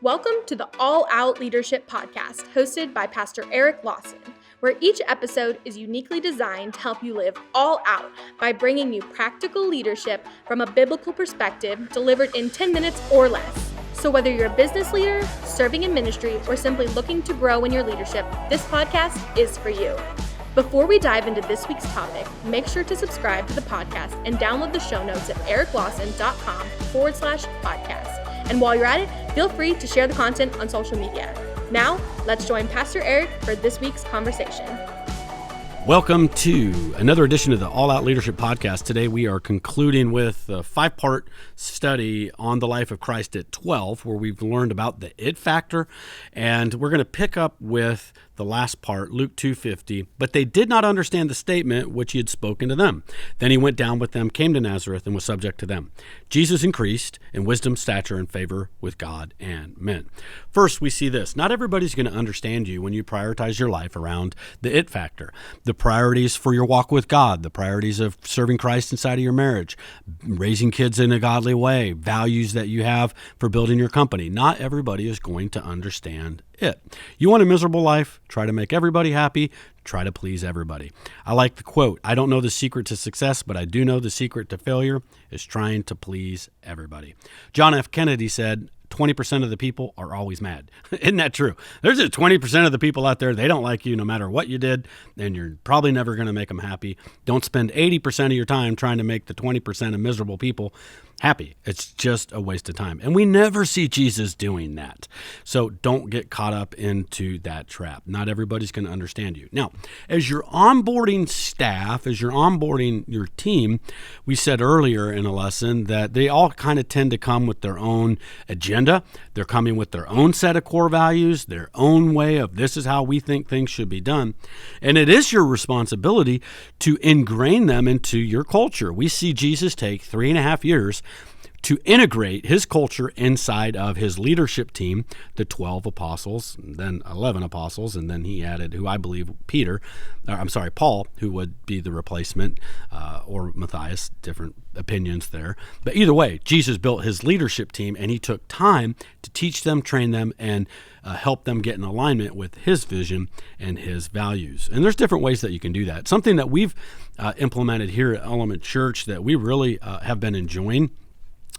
Welcome to the All Out Leadership Podcast, hosted by Pastor Eric Lawson, where each episode is uniquely designed to help you live all out by bringing you practical leadership from a biblical perspective delivered in 10 minutes or less. So whether you're a business leader, serving in ministry, or simply looking to grow in your leadership, this podcast is for you. Before we dive into this week's topic, make sure to subscribe to the podcast and download the show notes at ericlawson.com/podcast. And while you're at it, feel free to share the content on social media. Now, let's join Pastor Eric for this week's conversation. Welcome to another edition of the All Out Leadership Podcast. Today we are concluding with a 5-part study on the life of Christ at 12, where we've learned about the it factor, and we're going to pick up with the last part, Luke 2:50. But they did not understand the statement which he had spoken to them. Then he went down with them, came to Nazareth, and was subject to them. Jesus increased in wisdom, stature, and favor with God and men. First, we see this. Not everybody's going to understand you when you prioritize your life around the it factor. The priorities for your walk with God, the priorities of serving Christ inside of your marriage, raising kids in a godly way, values that you have for building your company. Not everybody is going to understand it. You want a miserable life? Try to make everybody happy. Try to please everybody. I like the quote, "I don't know the secret to success, but I do know the secret to failure is trying to please everybody." John F. Kennedy said, 20% of the people are always mad. Isn't that true? There's just 20% of the people out there, they don't like you no matter what you did, and you're probably never going to make them happy. Don't spend 80% of your time trying to make the 20% of miserable people happy. It's just a waste of time. And we never see Jesus doing that. So don't get caught up into that trap. Not everybody's going to understand you. Now, as you're onboarding staff, as you're onboarding your team, we said earlier in a lesson that they all kind of tend to come with their own agenda. They're coming with their own set of core values, their own way of this is how we think things should be done. And it is your responsibility to ingrain them into your culture. We see Jesus take 3.5 years to integrate his culture inside of his leadership team, the 12 apostles, then 11 apostles, and then he added, who I believe Paul, who would be the replacement, or Matthias, different opinions there. But either way, Jesus built his leadership team, and he took time to teach them, train them, and help them get in alignment with his vision and his values. And there's different ways that you can do that. Something that we've implemented here at Element Church that we really have been enjoying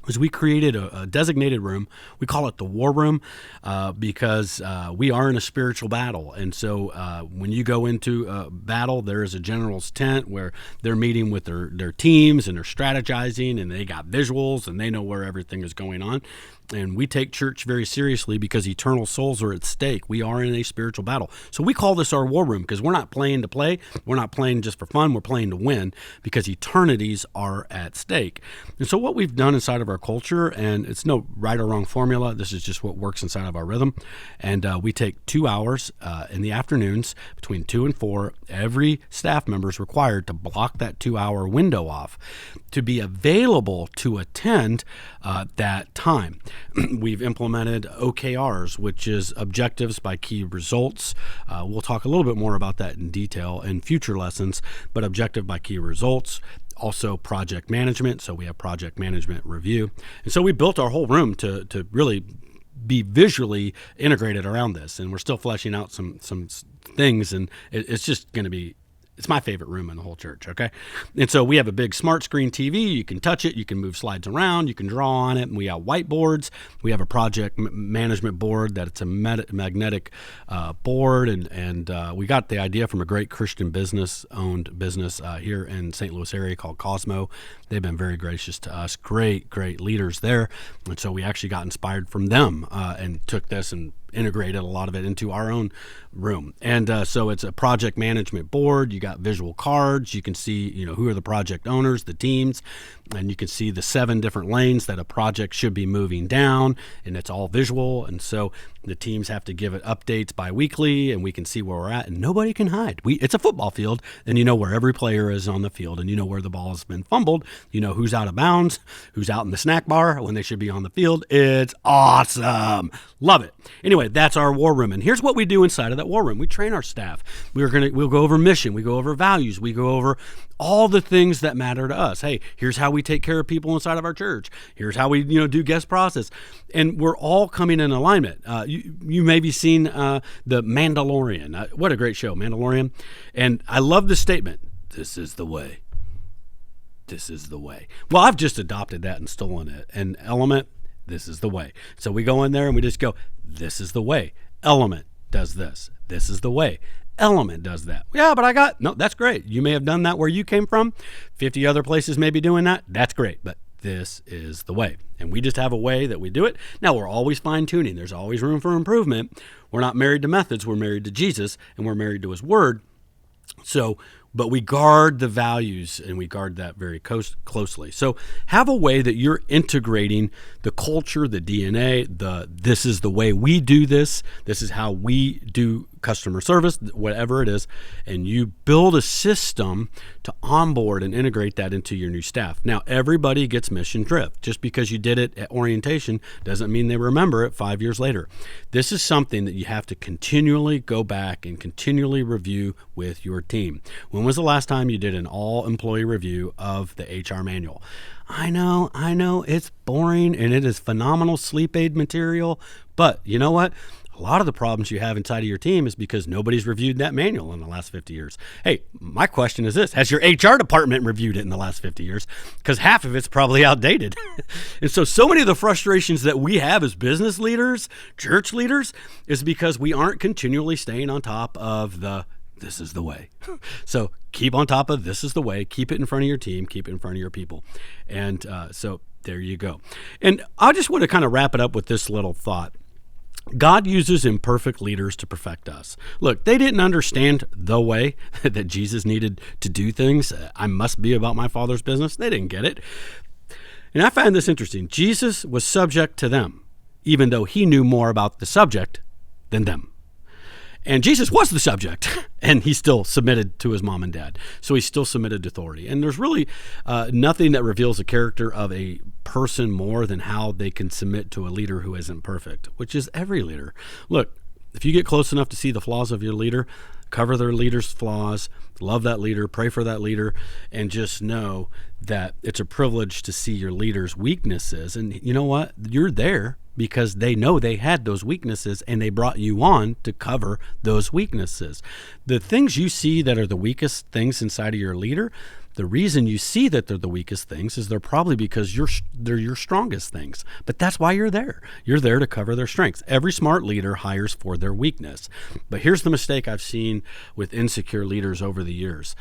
is we created a designated room. We call it the War Room because we are in a spiritual battle. And so when you go into a battle, there is a general's tent where they're meeting with their teams and they're strategizing, and they got visuals and they know where everything is going on. And we take church very seriously because eternal souls are at stake. We are in a spiritual battle. So we call this our war room because we're not playing to play. We're not playing just for fun. We're playing to win because eternities are at stake. And so what we've done inside of our culture, and it's no right or wrong formula, this is just what works inside of our rhythm. And we take 2 hours in the afternoons between 2 and 4. Every staff member is required to block that 2-hour window off to be available to attend that time. We've implemented OKRs, which is objectives by key results. We'll talk a little bit more about that in detail in future lessons, but objective by key results. Also project management, so we have project management review. And so we built our whole room to really be visually integrated around this, and we're still fleshing out some things, and it's just going to be it's my favorite room in the whole church, okay? And so we have a big smart screen TV. You can touch it. You can move slides around. You can draw on it. And we have whiteboards. We have a project management board that it's a magnetic board. And we got the idea from a great Christian owned business here in St. Louis area called Cosmo. They've been very gracious to us. Great leaders there. And so we actually got inspired from them and took this and integrated a lot of it into our own room. And so it's a project management board. You got visual cards. You can see, who are the project owners, the teams, and you can see the 7 different lanes that a project should be moving down, and it's all visual. And so the teams have to give it updates bi-weekly, and we can see where we're at, and nobody can hide. It's a football field, and you know where every player is on the field, and you know where the ball has been fumbled. You know who's out of bounds, who's out in the snack bar when they should be on the field. It's awesome. Love it. Anyway, anyway, that's our war room. And here's what we do inside of that war room. We train our staff. We'll go over mission. We go over values. We go over all the things that matter to us. Hey, here's how we take care of people inside of our church. Here's how we, do guest process. And we're all coming in alignment. You maybe seen The Mandalorian. What a great show, Mandalorian. And I love this statement. This is the way. This is the way. Well, I've just adopted that and stolen it. And Element, this is the way. So we go in there and we just go, this is the way. Element does this. This is the way. Element does that. Yeah, but no, that's great. You may have done that where you came from. 50 other places may be doing that. That's great. But this is the way. And we just have a way that we do it. Now, we're always fine-tuning. There's always room for improvement. We're not married to methods. We're married to Jesus, and we're married to his word. But we guard the values, and we guard that very closely. So have a way that you're integrating the culture, the DNA, this is the way we do this. This is how we do customer service, whatever it is, and you build a system to onboard and integrate that into your new staff. Now, everybody gets mission drift. Just because you did it at orientation doesn't mean they remember it 5 years later. This is something that you have to continually go back and continually review with your team. When was the last time you did an all-employee review of the HR manual? I know, it's boring and it is phenomenal sleep aid material, but you know what? A lot of the problems you have inside of your team is because nobody's reviewed that manual in the last 50 years. Hey, my question is this: has your HR department reviewed it in the last 50 years? Because half of it's probably outdated. And so many of the frustrations that we have as business leaders, church leaders, is because we aren't continually staying on top of this is the way. So keep on top of this is the way. Keep it in front of your team. Keep it in front of your people. And so there you go. And I just want to kind of wrap it up with this little thought. God uses imperfect leaders to perfect us. Look, they didn't understand the way that Jesus needed to do things. I must be about my Father's business. They didn't get it. And I find this interesting. Jesus was subject to them, even though he knew more about the subject than them. And Jesus was the subject, and he still submitted to his mom and dad. So he still submitted to authority. And there's really nothing that reveals the character of a person more than how they can submit to a leader who isn't perfect, which is every leader. Look, if you get close enough to see the flaws of your leader, cover their leader's flaws, love that leader, pray for that leader, and just know that it's a privilege to see your leader's weaknesses. And you know what? You're there because they know they had those weaknesses and they brought you on to cover those weaknesses. The things you see that are the weakest things inside of your leader, the reason you see that they're the weakest things is they're probably because they're your strongest things. But that's why you're there. You're there to cover their strengths. Every smart leader hires for their weakness. But here's the mistake I've seen with insecure leaders over the years.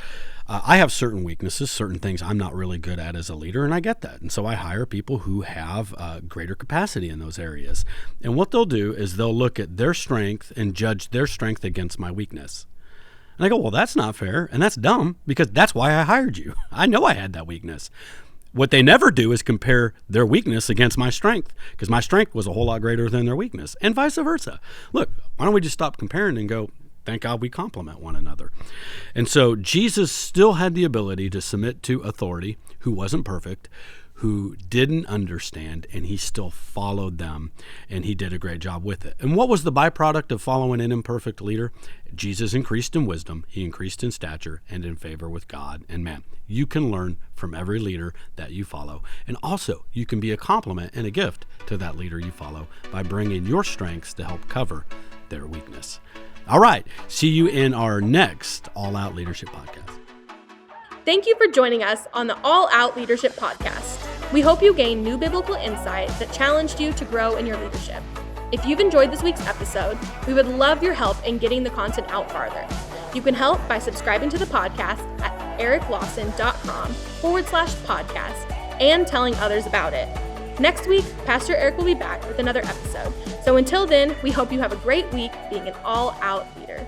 I have certain weaknesses, certain things I'm not really good at as a leader, and I get that. And so I hire people who have greater capacity in those areas. And what they'll do is they'll look at their strength and judge their strength against my weakness. And I go, well, that's not fair, and that's dumb, because that's why I hired you. I know I had that weakness. What they never do is compare their weakness against my strength, because my strength was a whole lot greater than their weakness, and vice versa. Look, why don't we just stop comparing and go, thank God we complement one another. And so Jesus still had the ability to submit to authority who wasn't perfect, who didn't understand, and he still followed them, and he did a great job with it. And what was the byproduct of following an imperfect leader? Jesus increased in wisdom, he increased in stature, and in favor with God and man. You can learn from every leader that you follow. And also, you can be a compliment and a gift to that leader you follow by bringing your strengths to help cover their weakness. All right, see you in our next All Out Leadership Podcast. Thank you for joining us on the All Out Leadership Podcast. We hope you gained new biblical insight that challenged you to grow in your leadership. If you've enjoyed this week's episode, we would love your help in getting the content out farther. You can help by subscribing to the podcast at ericlawson.com/podcast and telling others about it. Next week, Pastor Eric will be back with another episode. So until then, we hope you have a great week being an all-out leader.